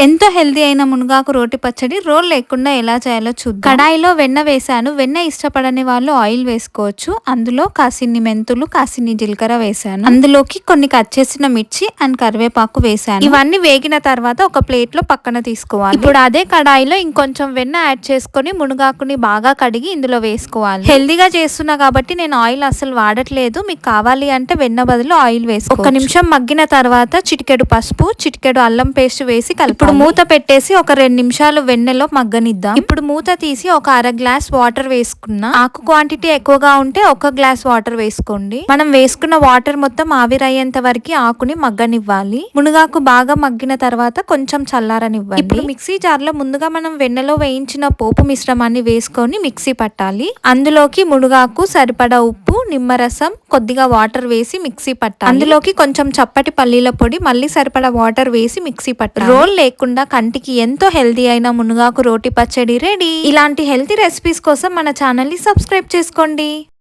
ఎంతో హెల్దీ అయిన మునగాకు రోటి పచ్చడి రోల్ లేకుండా ఎలా చేయాలో చూద్దాం. కడాయిలో వెన్న వేసాను. వెన్న ఇష్టపడని వాళ్ళు ఆయిల్ వేసుకోవచ్చు. అందులో కాసిన్ని మెంతులు, కాసిన్ని జీలకర్ర వేసాను. అందులోకి కొన్ని కట్ చేసిన మిర్చి అండ్ కరివేపాకు వేసాను. ఇవన్నీ వేగిన తర్వాత ఒక ప్లేట్ లో పక్కన తీసుకోవాలి. ఇప్పుడు అదే కడాయిలో ఇంకొంచెం వెన్న యాడ్ చేసుకొని మునగాకుని బాగా కడిగి ఇందులో వేసుకోవాలి. హెల్దీగా చేస్తున్నా కాబట్టి నేను ఆయిల్ అసలు వాడట్లేదు. మీకు కావాలి అంటే వెన్న బదులు ఆయిల్ వేసుకో. ఒక నిమిషం మగ్గిన తర్వాత చిటికెడు పసుపు, చిటికెడు అల్లం పేస్ట్ వేసి కలిపి ఇప్పుడు మూత పెట్టేసి ఒక 2 నిమిషాలు వెన్నెలో మగ్గనిద్దాం. ఇప్పుడు మూత తీసి ఒక అర గ్లాస్ వాటర్ వేసుకున్నా. ఆకు క్వాంటిటీ ఎక్కువగా ఉంటే 1 గ్లాస్ వాటర్ వేసుకోండి. మనం వేసుకున్న వాటర్ మొత్తం ఆవిరయ్యేంత వరకు ఆకుని మగ్గనివ్వాలి. మునగాకు బాగా మగ్గిన తర్వాత కొంచెం చల్లారనివ్వండి. ఇప్పుడు మిక్సీ జార్ లో ముందుగా మనం వెన్నెలో వేయించిన పోపు మిశ్రమాన్ని వేసుకొని మిక్సీ పట్టాలి. అందులోకి మునగాకు, సరిపడా ఉప్పు, నిమ్మరసం, కొద్దిగా వాటర్ వేసి మిక్సీ పట్టాలి. అందులోకి కొంచెం చప్పటి పల్లీల పొడి, మళ్ళీ సరిపడా వాటర్ వేసి మిక్సీ పట్టాలి. రోల్ లేకుండా కంటికి ఎంతో హెల్దీ అయిన మునగాకు రోటి పచ్చడి రెడీ. ఇలాంటి హెల్తీ రెసిపీస్ కోసం మన ఛానల్ ని సబ్స్క్రైబ్ చేసుకోండి.